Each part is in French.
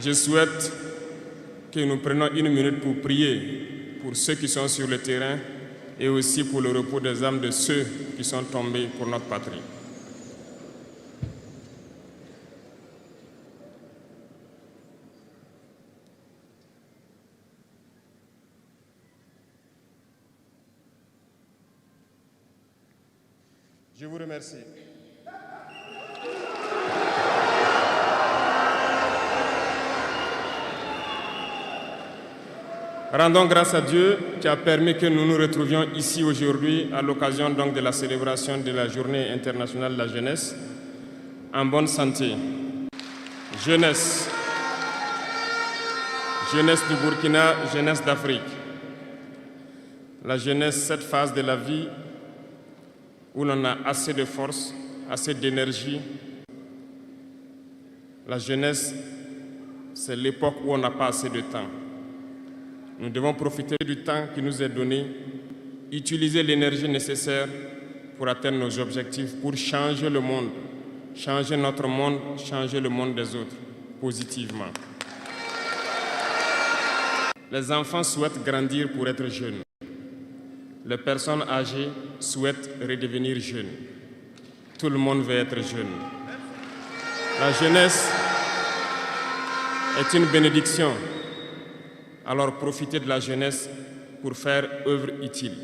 Je souhaite que nous prenions une minute pour prier pour ceux qui sont sur le terrain et aussi pour le repos des âmes de ceux qui sont tombés pour notre patrie. Je vous remercie. Rendons grâce à Dieu qui a permis que nous nous retrouvions ici aujourd'hui à l'occasion donc de la célébration de la Journée internationale de la jeunesse en bonne santé. Jeunesse, jeunesse du Burkina, jeunesse d'Afrique. La jeunesse, cette phase de la vie où l'on a assez de force, assez d'énergie. La jeunesse, c'est l'époque où on n'a pas assez de temps. Nous devons profiter du temps qui nous est donné, utiliser l'énergie nécessaire pour atteindre nos objectifs, pour changer le monde, changer notre monde, changer le monde des autres, positivement. Les enfants souhaitent grandir pour être jeunes. Les personnes âgées souhaitent redevenir jeunes. Tout le monde veut être jeune. La jeunesse est une bénédiction. Alors profitez de la jeunesse pour faire œuvre utile.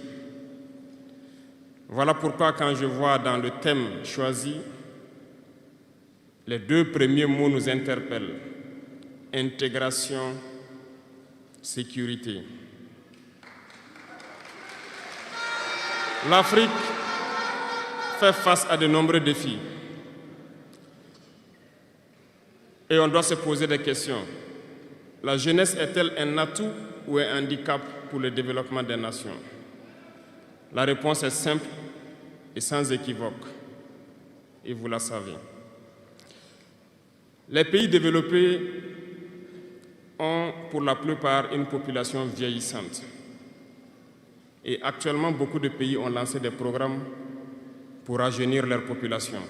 Voilà pourquoi quand je vois dans le thème choisi, les deux premiers mots nous interpellent. Intégration, sécurité. L'Afrique fait face à de nombreux défis. Et on doit se poser des questions. La jeunesse est-elle un atout ou un handicap pour le développement des nations? La réponse est simple et sans équivoque, et vous la savez. Les pays développés ont pour la plupart une population vieillissante. Et actuellement, beaucoup de pays ont lancé des programmes pour rajeunir leur population.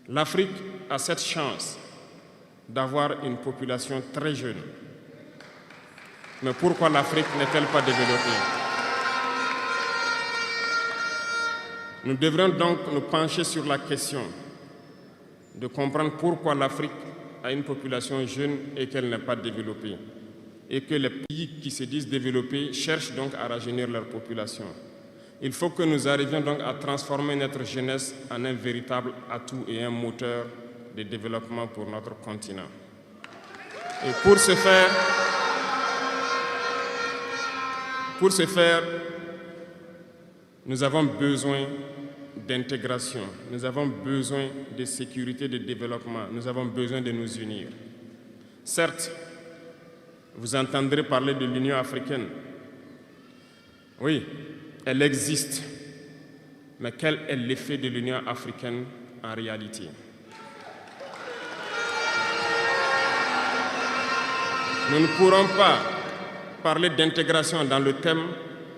L'Afrique a cette chance d'avoir une population très jeune. Mais pourquoi l'Afrique n'est-elle pas développée? Nous devrions donc nous pencher sur la question de comprendre pourquoi l'Afrique a une population jeune et qu'elle n'est pas développée. Et que les pays qui se disent développés cherchent donc à rajeunir leur population. Il faut que nous arrivions donc à transformer notre jeunesse en un véritable atout et un moteur de développement pour notre continent. Et pour ce faire, nous avons besoin d'intégration, nous avons besoin de sécurité, de développement, nous avons besoin de nous unir. Certes, vous entendrez parler de l'Union africaine. Oui, elle existe. Mais quel est l'effet de l'Union africaine en réalité? Nous ne pourrons pas parler d'intégration dans le thème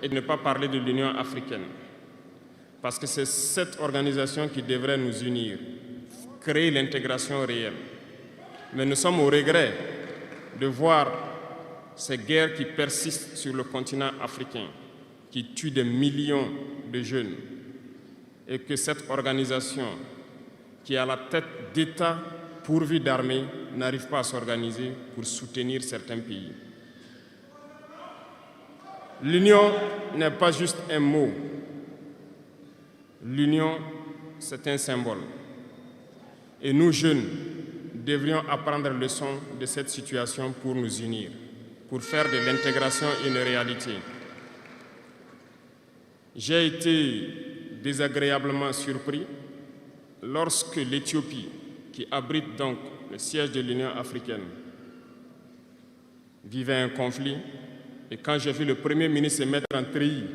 et ne pas parler de l'Union africaine. Parce que c'est cette organisation qui devrait nous unir, créer l'intégration réelle. Mais nous sommes au regret de voir ces guerres qui persistent sur le continent africain, qui tuent des millions de jeunes, et que cette organisation, qui est à la tête d'États pourvus d'armées, n'arrive pas à s'organiser pour soutenir certains pays. L'union n'est pas juste un mot. L'union, c'est un symbole. Et nous, jeunes, devrions apprendre leçon de cette situation pour nous unir, pour faire de l'intégration une réalité. J'ai été désagréablement surpris lorsque l'Éthiopie, qui abrite donc le siège de l'Union africaine, vivait un conflit. Et quand j'ai vu le Premier ministre se mettre en treillis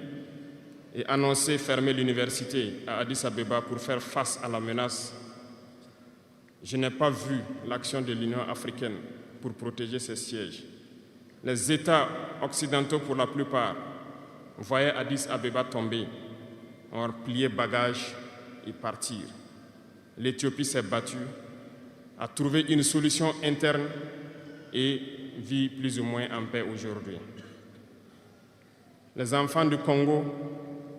et annoncer fermer l'université à Addis Abeba pour faire face à la menace, je n'ai pas vu l'action de l'Union africaine pour protéger ces sièges. Les États occidentaux, pour la plupart, voyaient Addis Abeba tomber, ont plié bagages et partir. L'Éthiopie s'est battue à trouver une solution interne et vit plus ou moins en paix aujourd'hui. Les enfants du Congo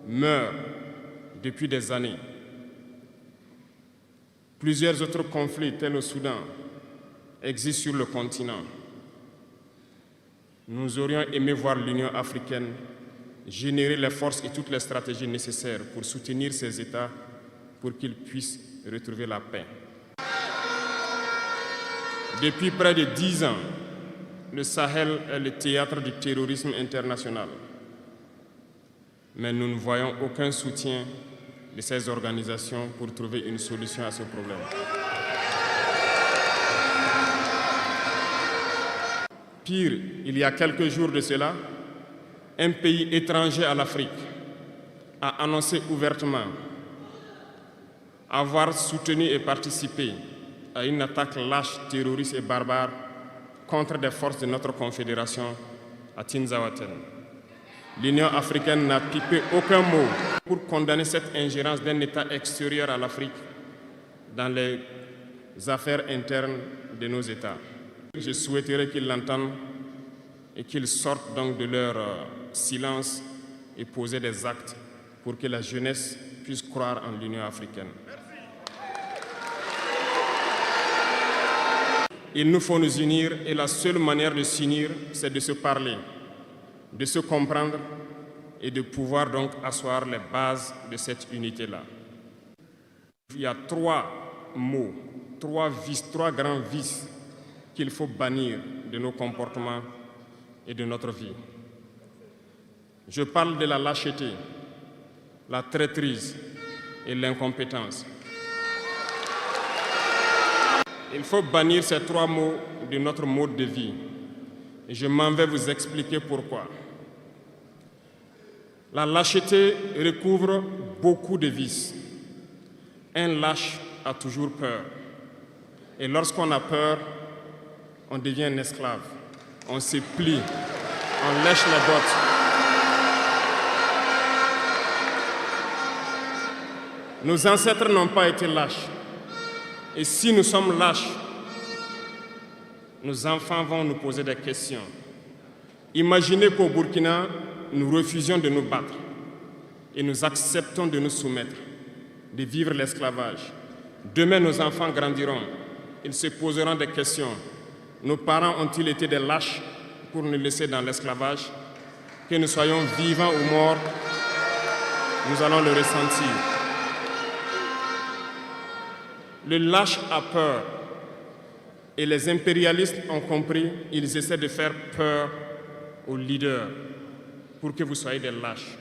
meurent depuis des années. Plusieurs autres conflits, tels au Soudan, existent sur le continent. Nous aurions aimé voir l'Union africaine générer les forces et toutes les stratégies nécessaires pour soutenir ces États pour qu'ils puissent retrouver la paix. Depuis près de 10 ans, le Sahel est le théâtre du terrorisme international. Mais nous ne voyons aucun soutien de ces organisations pour trouver une solution à ce problème. Pire, il y a quelques jours de cela, un pays étranger à l'Afrique a annoncé ouvertement avoir soutenu et participé à une attaque lâche, terroriste et barbare contre des forces de notre confédération à Tinzaouaten. L'Union africaine n'a pipé aucun mot pour condamner cette ingérence d'un État extérieur à l'Afrique dans les affaires internes de nos États. Je souhaiterais qu'ils l'entendent et qu'ils sortent donc de leur silence et poser des actes pour que la jeunesse puisse croire en l'Union africaine. Il nous faut nous unir et la seule manière de s'unir, c'est de se parler, de se comprendre et de pouvoir donc asseoir les bases de cette unité-là. Il y a 3 mots, 3 vices, 3 grands vices qu'il faut bannir de nos comportements et de notre vie. Je parle de la lâcheté, la traîtrise et l'incompétence. Il faut bannir ces 3 mots de notre mode de vie. Et je m'en vais vous expliquer pourquoi. La lâcheté recouvre beaucoup de vices. Un lâche a toujours peur. Et lorsqu'on a peur, on devient un esclave. On se plie, on lèche les bottes. Nos ancêtres n'ont pas été lâches. Et si nous sommes lâches, nos enfants vont nous poser des questions. Imaginez qu'au Burkina, nous refusions de nous battre et nous acceptons de nous soumettre, de vivre l'esclavage. Demain, nos enfants grandiront. Ils se poseront des questions. Nos parents ont-ils été des lâches pour nous laisser dans l'esclavage? Que nous soyons vivants ou morts, nous allons le ressentir. Le lâche a peur et les impérialistes ont compris, ils essaient de faire peur aux leaders pour que vous soyez des lâches.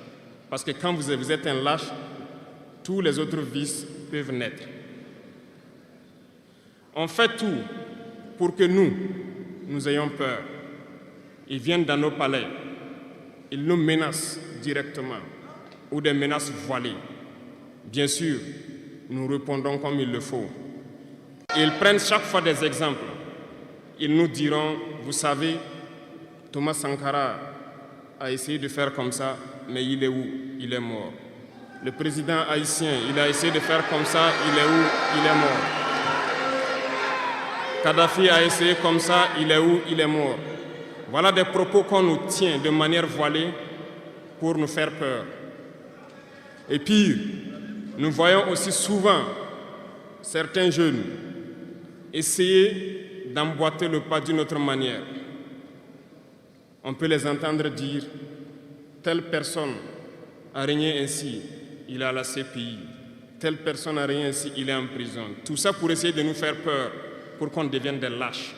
Parce que quand vous êtes un lâche, tous les autres vices peuvent naître. On fait tout pour que nous ayons peur. Ils viennent dans nos palais, ils nous menacent directement ou des menaces voilées. Bien sûr, nous répondons comme il le faut. Ils prennent chaque fois des exemples. Ils nous diront, vous savez, Thomas Sankara a essayé de faire comme ça, mais il est où? Il est mort. Le président haïtien, il a essayé de faire comme ça, il est où? Il est mort. Kadhafi a essayé comme ça, il est où? Il est mort. Voilà des propos qu'on nous tient de manière voilée pour nous faire peur. Et pire, nous voyons aussi souvent certains jeunes essayer d'emboîter le pas d'une autre manière. On peut les entendre dire « telle personne a régné ainsi, il est à la CPI. Telle personne a régné ainsi, il est en prison. » Tout ça pour essayer de nous faire peur, pour qu'on devienne des lâches.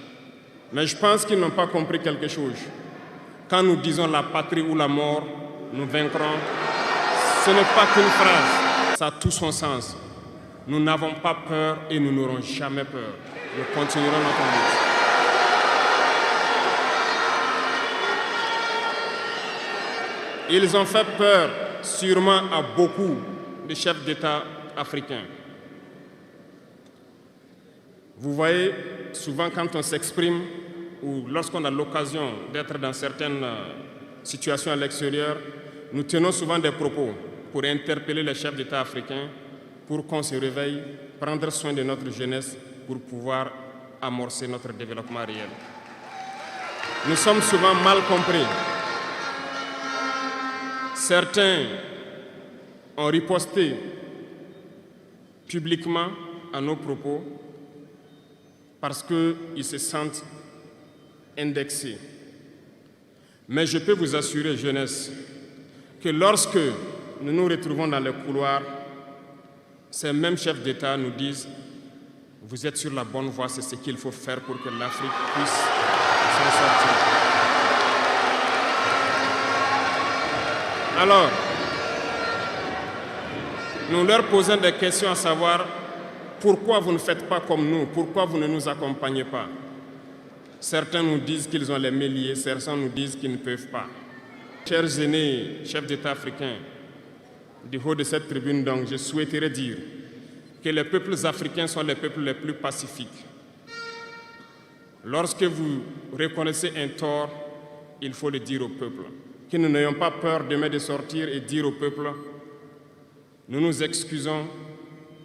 Mais je pense qu'ils n'ont pas compris quelque chose. Quand nous disons la patrie ou la mort, nous vaincrons, ce n'est pas qu'une phrase, ça a tout son sens. Nous n'avons pas peur et nous n'aurons jamais peur. Nous continuerons notre lutte. Ils ont fait peur sûrement à beaucoup de chefs d'État africains. Vous voyez, souvent quand on s'exprime ou lorsqu'on a l'occasion d'être dans certaines situations à l'extérieur, nous tenons souvent des propos pour interpeller les chefs d'État africains pour qu'on se réveille, prendre soin de notre jeunesse pour pouvoir amorcer notre développement réel. Nous sommes souvent mal compris. Certains ont riposté publiquement à nos propos parce qu'ils se sentent indexés. Mais je peux vous assurer, jeunesse, que lorsque nous nous retrouvons dans les couloirs, ces mêmes chefs d'État nous disent « Vous êtes sur la bonne voie, c'est ce qu'il faut faire pour que l'Afrique puisse s'en sortir. » Alors, nous leur posons des questions à savoir pourquoi vous ne faites pas comme nous, pourquoi vous ne nous accompagnez pas. Certains nous disent qu'ils ont les mains liées, certains nous disent qu'ils ne peuvent pas. Chers aînés, chefs d'État africains, du haut de cette tribune, donc, je souhaiterais dire que les peuples africains sont les peuples les plus pacifiques. Lorsque vous reconnaissez un tort, il faut le dire au peuple. Que nous n'ayons pas peur demain de sortir et dire au peuple « Nous nous excusons,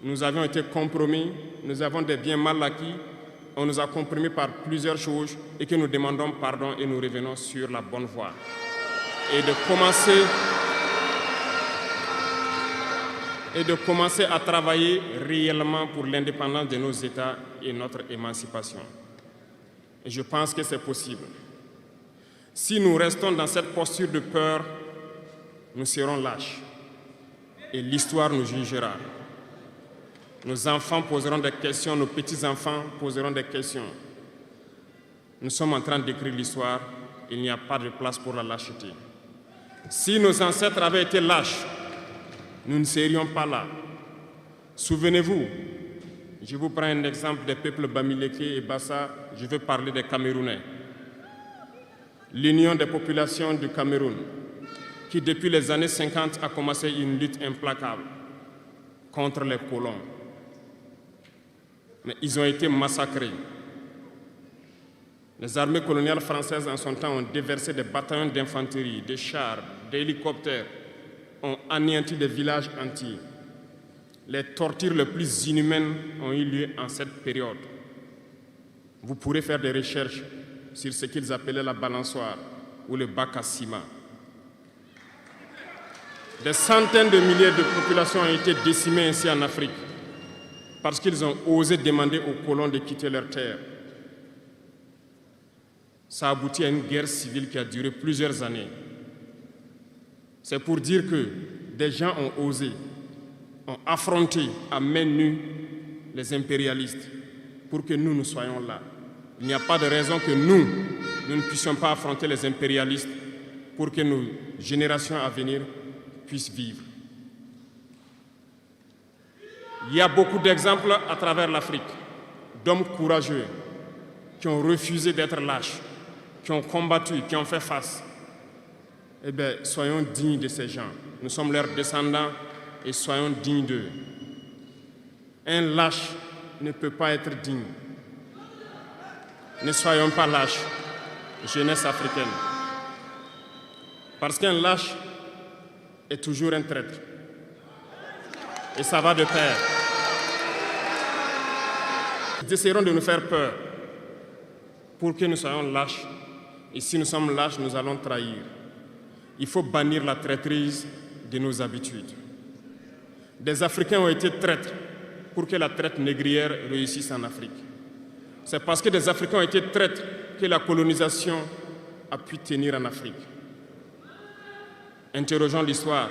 nous avions été compromis, nous avons des biens mal acquis, on nous a compromis par plusieurs choses et que nous demandons pardon et nous revenons sur la bonne voie. » Et de commencer à travailler réellement pour l'indépendance de nos États et notre émancipation. Et je pense que c'est possible. Si nous restons dans cette posture de peur, nous serons lâches et l'histoire nous jugera. Nos enfants poseront des questions, nos petits-enfants poseront des questions. Nous sommes en train d'écrire l'histoire, il n'y a pas de place pour la lâcheté. Si nos ancêtres avaient été lâches, nous ne serions pas là. Souvenez-vous, je vous prends un exemple des peuples Bamileke et Bassa, je veux parler des Camerounais. L'Union des populations du Cameroun, qui depuis les années 50 a commencé une lutte implacable contre les colons. Mais ils ont été massacrés. Les armées coloniales françaises en son temps ont déversé des bataillons d'infanterie, des chars, des hélicoptères, ont anéanti des villages entiers. Les tortures les plus inhumaines ont eu lieu en cette période. Vous pourrez faire des recherches sur ce qu'ils appelaient la balançoire ou le bac à ciment. Des centaines de milliers de populations ont été décimées ainsi en Afrique parce qu'ils ont osé demander aux colons de quitter leur terre. Ça a abouti à une guerre civile qui a duré plusieurs années. C'est pour dire que des gens ont osé, ont affronté à main nue les impérialistes pour que nous soyons là. Il n'y a pas de raison que nous ne puissions pas affronter les impérialistes pour que nos générations à venir puissent vivre. Il y a beaucoup d'exemples à travers l'Afrique d'hommes courageux qui ont refusé d'être lâches, qui ont combattu, qui ont fait face. Eh bien, soyons dignes de ces gens. Nous sommes leurs descendants et soyons dignes d'eux. Un lâche ne peut pas être digne. Ne soyons pas lâches, jeunesse africaine. Parce qu'un lâche est toujours un traître. Et ça va de pair. Ils essaieront de nous faire peur pour que nous soyons lâches. Et si nous sommes lâches, nous allons trahir. Il faut bannir la traîtrise de nos habitudes. Des Africains ont été traîtres pour que la traite négrière réussisse en Afrique. C'est parce que des Africains ont été traîtres que la colonisation a pu tenir en Afrique. Interrogeons l'histoire,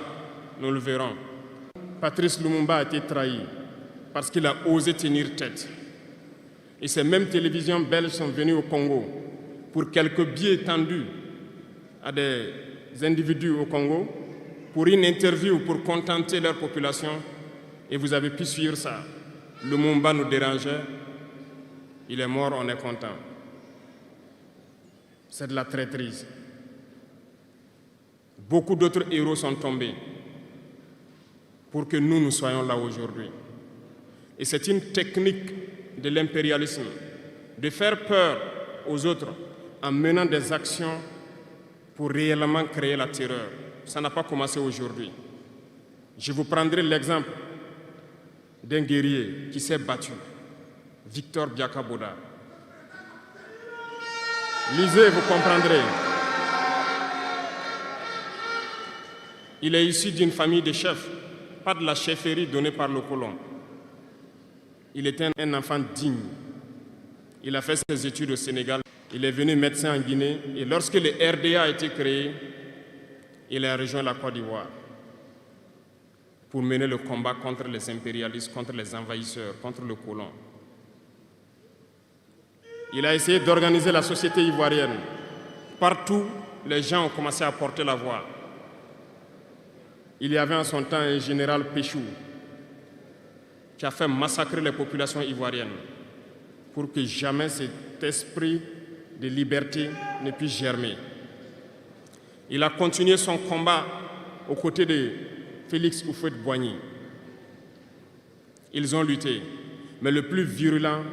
nous le verrons. Patrice Lumumba a été trahi parce qu'il a osé tenir tête. Et ces mêmes télévisions belges sont venues au Congo pour quelques billets tendus à des individus au Congo, pour une interview, pour contenter leur population. Et vous avez pu suivre ça. Lumumba nous dérangeait. Il est mort, on est content. C'est de la traîtrise. Beaucoup d'autres héros sont tombés pour que nous soyons là aujourd'hui. Et c'est une technique de l'impérialisme, de faire peur aux autres en menant des actions pour réellement créer la terreur. Ça n'a pas commencé aujourd'hui. Je vous prendrai l'exemple d'un guerrier qui s'est battu, Victor Biakaboda. Lisez, vous comprendrez. Il est issu d'une famille de chefs, pas de la chefferie donnée par le colon. Il était un enfant digne. Il a fait ses études au Sénégal. Il est venu médecin en Guinée. Et lorsque le RDA a été créé, il a rejoint la Côte d'Ivoire pour mener le combat contre les impérialistes, contre les envahisseurs, contre le colon. Il a essayé d'organiser la société ivoirienne. Partout, les gens ont commencé à porter la voix. Il y avait en son temps un général Péchou qui a fait massacrer les populations ivoiriennes pour que jamais cet esprit de liberté ne puisse germer. Il a continué son combat aux côtés de Félix Houphouët-Boigny. Ils ont lutté, mais le plus virulent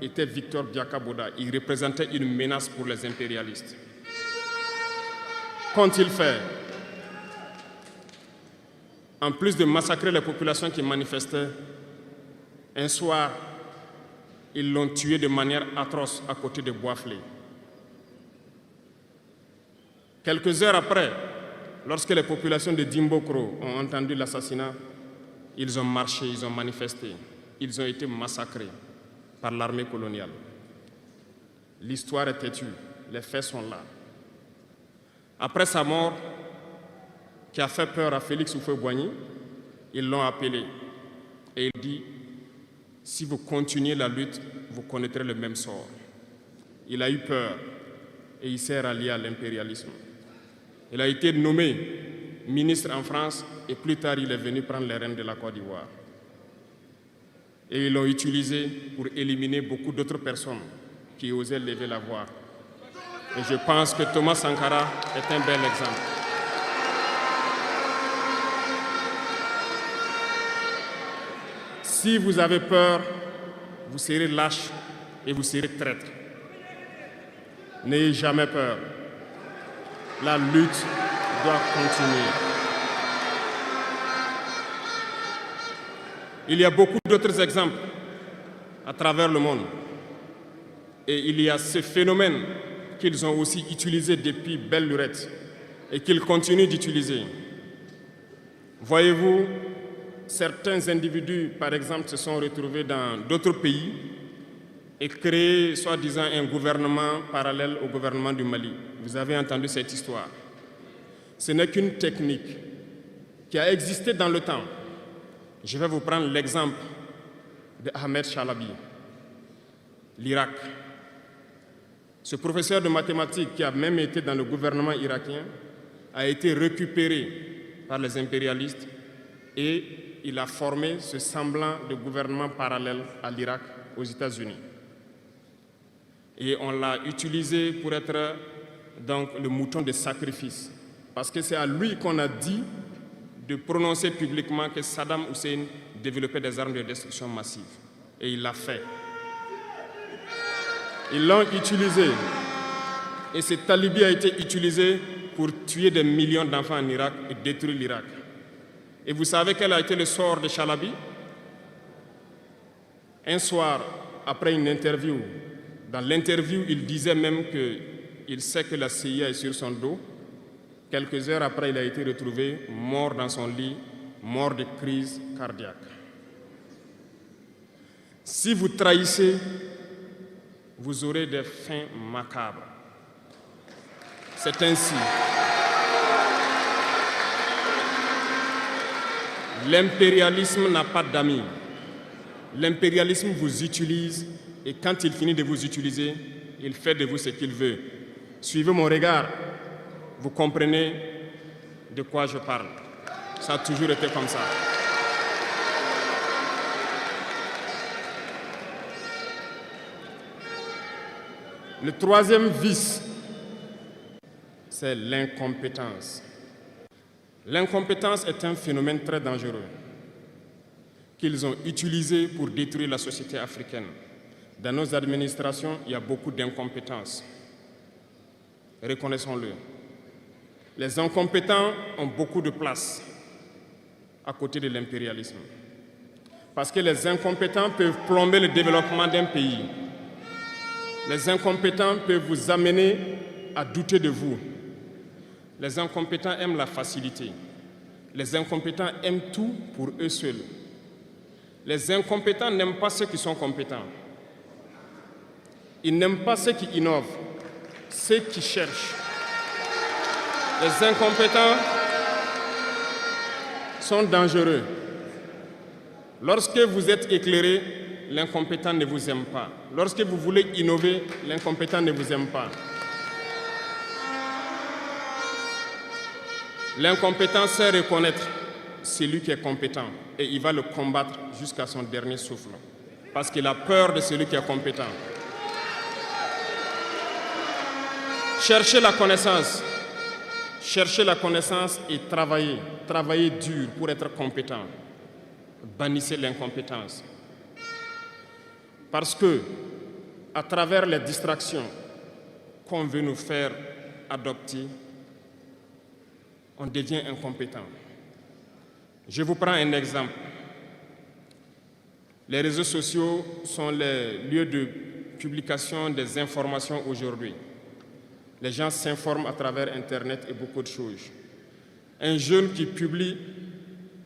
était Victor Biakaboda. Il représentait une menace pour les impérialistes. Qu'ont-ils fait? En plus de massacrer les populations qui manifestaient, un soir, ils l'ont tué de manière atroce à côté de Boisflé. Quelques heures après, lorsque les populations de Dimbokro ont entendu l'assassinat, ils ont marché, ils ont manifesté, ils ont été massacrés par l'armée coloniale. L'histoire est têtue, les faits sont là. Après sa mort, qui a fait peur à Félix Houphouët-Boigny, ils l'ont appelé et il dit « Si vous continuez la lutte, vous connaîtrez le même sort ». Il a eu peur et il s'est rallié à l'impérialisme. Il a été nommé ministre en France et plus tard il est venu prendre les rênes de la Côte d'Ivoire. Et ils l'ont utilisé pour éliminer beaucoup d'autres personnes qui osaient lever la voix. Et je pense que Thomas Sankara est un bel exemple. Si vous avez peur, vous serez lâche et vous serez traître. N'ayez jamais peur. La lutte doit continuer. Il y a beaucoup d'autres exemples à travers le monde. Et il y a ce phénomène qu'ils ont aussi utilisé depuis belle lurette et qu'ils continuent d'utiliser. Voyez-vous, certains individus, par exemple, se sont retrouvés dans d'autres pays et créé, soi-disant, un gouvernement parallèle au gouvernement du Mali. Vous avez entendu cette histoire. Ce n'est qu'une technique qui a existé dans le temps. Je vais vous prendre l'exemple de Ahmed Chalabi, l'Irak. Ce professeur de mathématiques qui a même été dans le gouvernement irakien a été récupéré par les impérialistes et il a formé ce semblant de gouvernement parallèle à l'Irak, aux États-Unis. Et on l'a utilisé pour être donc le mouton de sacrifice. Parce que c'est à lui qu'on a dit de prononcer publiquement que Saddam Hussein développait des armes de destruction massive. Et il l'a fait. Ils l'ont utilisé. Et cet alibi a été utilisé pour tuer des millions d'enfants en Irak et détruire l'Irak. Et vous savez quel a été le sort de Chalabi? Un soir, après une interview, dans l'interview, il disait même qu'il sait que la CIA est sur son dos. Quelques heures après, il a été retrouvé mort dans son lit, mort de crise cardiaque. Si vous trahissez, vous aurez des fins macabres. C'est ainsi. L'impérialisme n'a pas d'amis. L'impérialisme vous utilise et quand il finit de vous utiliser, il fait de vous ce qu'il veut. Suivez mon regard, vous comprenez de quoi je parle. Ça a toujours été comme ça. Le troisième vice, c'est l'incompétence. L'incompétence est un phénomène très dangereux qu'ils ont utilisé pour détruire la société africaine. Dans nos administrations, il y a beaucoup d'incompétence. Reconnaissons-le. Les incompétents ont beaucoup de place à côté de l'impérialisme. Parce que les incompétents peuvent plomber le développement d'un pays. Les incompétents peuvent vous amener à douter de vous. Les incompétents aiment la facilité. Les incompétents aiment tout pour eux seuls. Les incompétents n'aiment pas ceux qui sont compétents. Ils n'aiment pas ceux qui innovent, ceux qui cherchent. Les incompétents sont dangereux. Lorsque vous êtes éclairé, l'incompétent ne vous aime pas. Lorsque vous voulez innover, l'incompétent ne vous aime pas. L'incompétent sait reconnaître celui qui est compétent et il va le combattre jusqu'à son dernier souffle parce qu'il a peur de celui qui est compétent. Cherchez la connaissance et travaillez dur pour être compétent. Bannissez l'incompétence. Parce que, à travers les distractions qu'on veut nous faire adopter, on devient incompétent. Je vous prends un exemple. Les réseaux sociaux sont les lieux de publication des informations aujourd'hui. Les gens s'informent à travers Internet et beaucoup de choses. Un jeune qui publie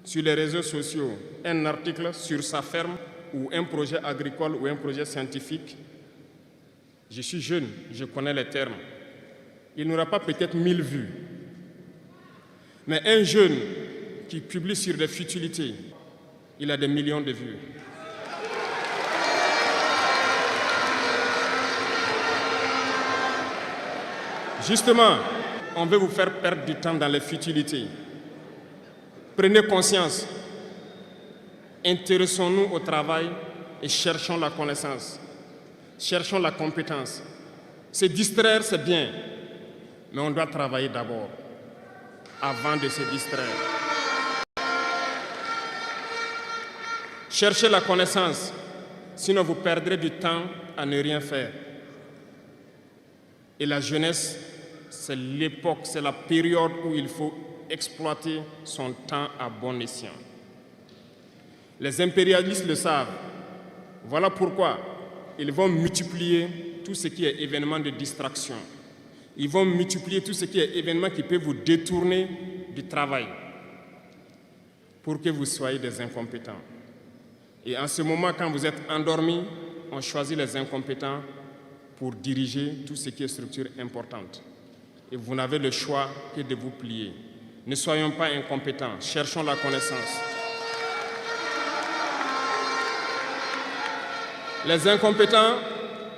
sur les réseaux sociaux un article sur sa ferme ou un projet agricole ou un projet scientifique, je suis jeune, je connais les termes. Il n'aura pas peut-être 1000 vues. Mais un jeune qui publie sur des futilités, il a des millions de vues. Justement, on veut vous faire perdre du temps dans les futilités. Prenez conscience. Intéressons-nous au travail et cherchons la connaissance. Cherchons la compétence. Se distraire, c'est bien, mais on doit travailler d'abord, avant de se distraire. Cherchez la connaissance, sinon vous perdrez du temps à ne rien faire. Et la jeunesse, c'est l'époque, c'est la période où il faut exploiter son temps à bon escient. Les impérialistes le savent. Voilà pourquoi ils vont multiplier tout ce qui est événement de distraction. Ils vont multiplier tout ce qui est événement qui peut vous détourner du travail pour que vous soyez des incompétents. Et en ce moment, quand vous êtes endormis, on choisit les incompétents pour diriger tout ce qui est structure importante. Et vous n'avez le choix que de vous plier. Ne soyons pas incompétents, cherchons la connaissance. Les incompétents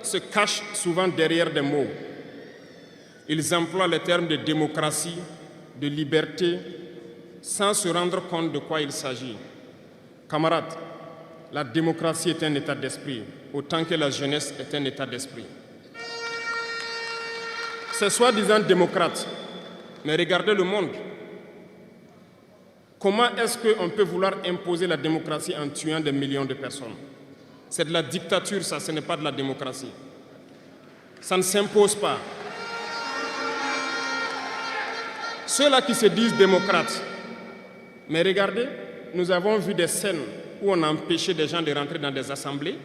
se cachent souvent derrière des mots. Ils emploient les termes de démocratie, de liberté, sans se rendre compte de quoi il s'agit. Camarades, la démocratie est un état d'esprit, autant que la jeunesse est un état d'esprit. C'est soi-disant démocrate, mais regardez le monde. Comment est-ce qu'on peut vouloir imposer la démocratie en tuant des millions de personnes? C'est de la dictature, ça, ce n'est pas de la démocratie. Ça ne s'impose pas. Ceux-là qui se disent démocrates, mais regardez, nous avons vu des scènes où on a empêché des gens de rentrer dans des assemblées.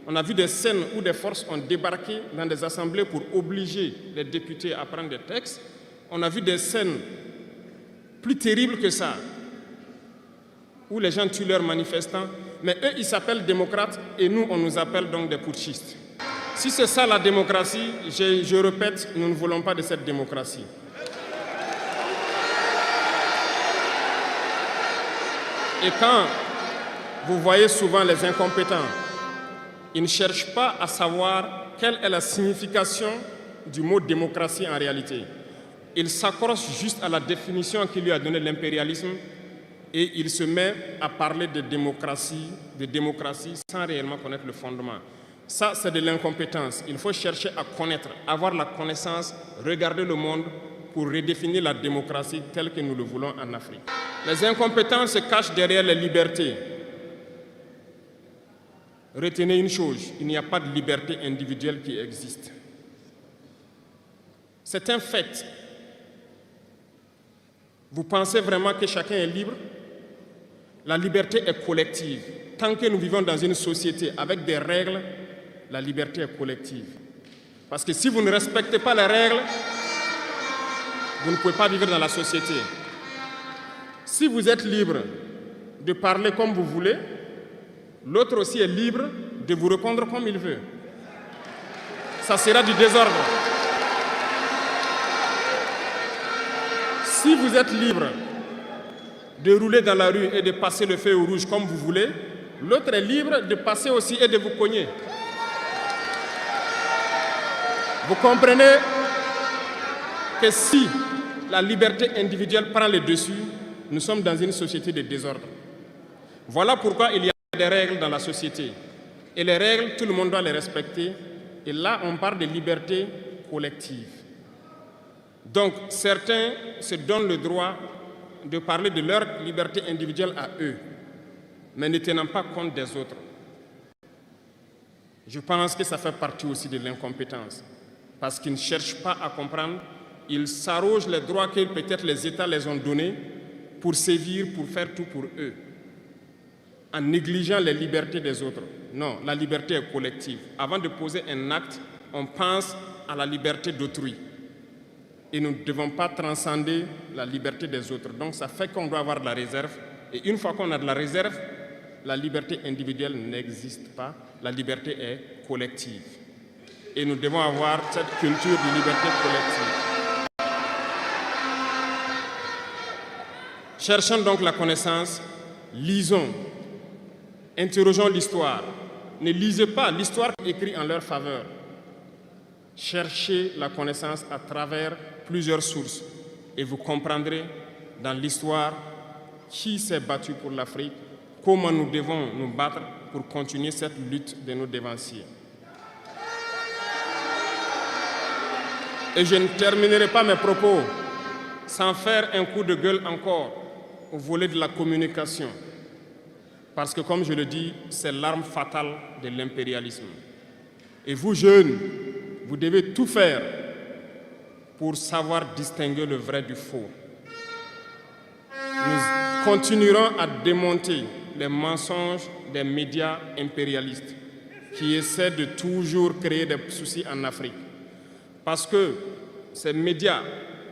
On a vu des scènes où des forces ont débarqué dans des assemblées pour obliger les députés à prendre des textes. On a vu des scènes plus terribles que ça, où les gens tuent leurs manifestants. Mais eux, ils s'appellent démocrates et nous, on nous appelle donc des putschistes. Si c'est ça la démocratie, je répète, nous ne voulons pas de cette démocratie. Et quand vous voyez souvent les incompétents, ils ne cherchent pas à savoir quelle est la signification du mot démocratie en réalité. Ils s'accrochent juste à la définition qui lui a donné l'impérialisme et il se met à parler de démocratie sans réellement connaître le fondement. Ça, c'est de l'incompétence. Il faut chercher à connaître, avoir la connaissance, regarder le monde pour redéfinir la démocratie telle que nous le voulons en Afrique. Les incompétents se cachent derrière les libertés. Retenez une chose, il n'y a pas de liberté individuelle qui existe. C'est un fait. Vous pensez vraiment que chacun est libre? La liberté est collective. Tant que nous vivons dans une société avec des règles, la liberté est collective. Parce que si vous ne respectez pas les règles, vous ne pouvez pas vivre dans la société. Si vous êtes libre de parler comme vous voulez, l'autre aussi est libre de vous répondre comme il veut. Ça sera du désordre. Si vous êtes libre de rouler dans la rue et de passer le feu rouge comme vous voulez, l'autre est libre de passer aussi et de vous cogner. Vous comprenez que si la liberté individuelle prend le dessus, nous sommes dans une société de désordre. Voilà pourquoi il y a des règles dans la société. Et les règles, tout le monde doit les respecter. Et là, on parle de liberté collective. Donc, certains se donnent le droit de parler de leur liberté individuelle à eux, mais ne tenant pas compte des autres. Je pense que ça fait partie aussi de l'incompétence, parce qu'ils ne cherchent pas à comprendre, ils s'arrogent les droits que peut-être les États les ont donnés pour sévir, pour faire tout pour eux, en négligeant les libertés des autres. Non, la liberté est collective. Avant de poser un acte, on pense à la liberté d'autrui. Et nous ne devons pas transcender la liberté des autres. Donc ça fait qu'on doit avoir de la réserve. Et une fois qu'on a de la réserve, la liberté individuelle n'existe pas. La liberté est collective. Et nous devons avoir cette culture de liberté collective. Cherchons donc la connaissance, lisons, interrogeons l'histoire. Ne lisez pas l'histoire écrite en leur faveur. Cherchez la connaissance à travers plusieurs sources et vous comprendrez dans l'histoire qui s'est battu pour l'Afrique, comment nous devons nous battre pour continuer cette lutte de nos dévanciers. Et je ne terminerai pas mes propos sans faire un coup de gueule encore au volet de la communication. Parce que, comme je le dis, c'est l'arme fatale de l'impérialisme. Et vous, jeunes, vous devez tout faire pour savoir distinguer le vrai du faux. Nous continuerons à démonter les mensonges des médias impérialistes qui essaient de toujours créer des soucis en Afrique. Parce que ces médias,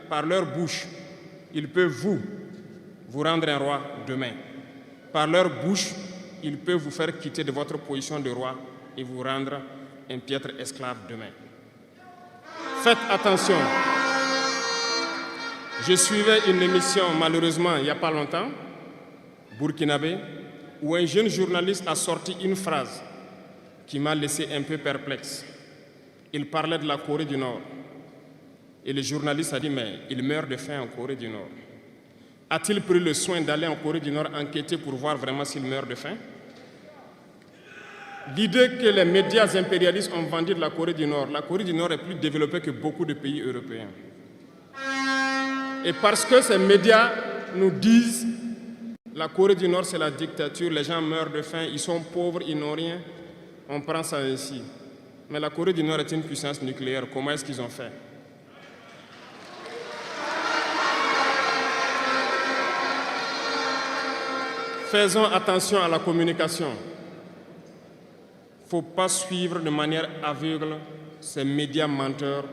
par leur bouche, ils peuvent vous rendre un roi demain. Par leur bouche, ils peuvent vous faire quitter de votre position de roi et vous rendre un piètre esclave demain. Faites attention. Je suivais une émission, malheureusement, il n'y a pas longtemps, burkinabé, où un jeune journaliste a sorti une phrase qui m'a laissé un peu perplexe. Il parlait de la Corée du Nord. Et le journaliste a dit, mais il meurt de faim en Corée du Nord. A-t-il pris le soin d'aller en Corée du Nord enquêter pour voir vraiment s'il meurt de faim? L'idée que les médias impérialistes ont vendu de la Corée du Nord est plus développée que beaucoup de pays européens. Et parce que ces médias nous disent la Corée du Nord c'est la dictature, les gens meurent de faim, ils sont pauvres, ils n'ont rien, on prend ça ainsi. Mais la Corée du Nord est une puissance nucléaire, comment est-ce qu'ils ont fait? Faisons attention à la communication. Il ne faut pas suivre de manière aveugle ces médias menteurs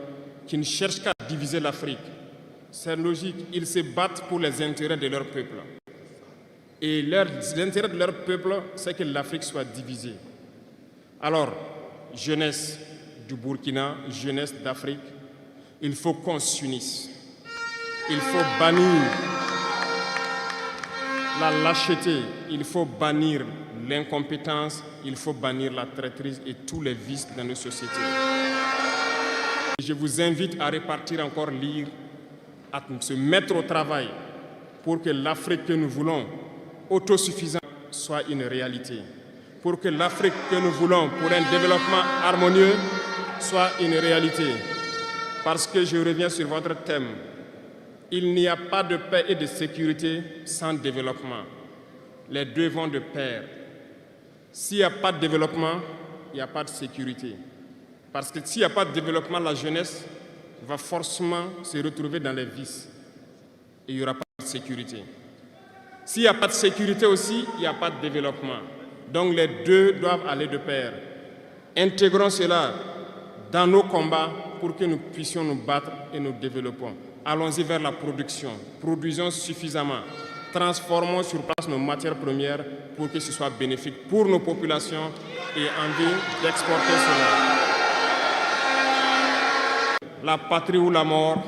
qui ne cherchent qu'à diviser l'Afrique. C'est logique, ils se battent pour les intérêts de leur peuple. Et l'intérêt de leur peuple, c'est que l'Afrique soit divisée. Alors, jeunesse du Burkina, jeunesse d'Afrique, il faut qu'on s'unisse. Il faut bannir la lâcheté, il faut bannir l'incompétence, il faut bannir la traîtrise et tous les vices dans nos sociétés. Je vous invite à repartir encore lire, à se mettre au travail pour que l'Afrique que nous voulons, autosuffisante, soit une réalité. Pour que l'Afrique que nous voulons pour un développement harmonieux soit une réalité. Parce que je reviens sur votre thème. Il n'y a pas de paix et de sécurité sans développement. Les deux vont de pair. S'il n'y a pas de développement, il n'y a pas de sécurité. Parce que s'il n'y a pas de développement, la jeunesse va forcément se retrouver dans les vices. Et il n'y aura pas de sécurité. S'il n'y a pas de sécurité aussi, il n'y a pas de développement. Donc les deux doivent aller de pair. Intégrons cela dans nos combats pour que nous puissions nous battre et nous développer. Allons-y vers la production, produisons suffisamment, transformons sur place nos matières premières pour que ce soit bénéfique pour nos populations et envie d'exporter cela. La patrie ou la mort.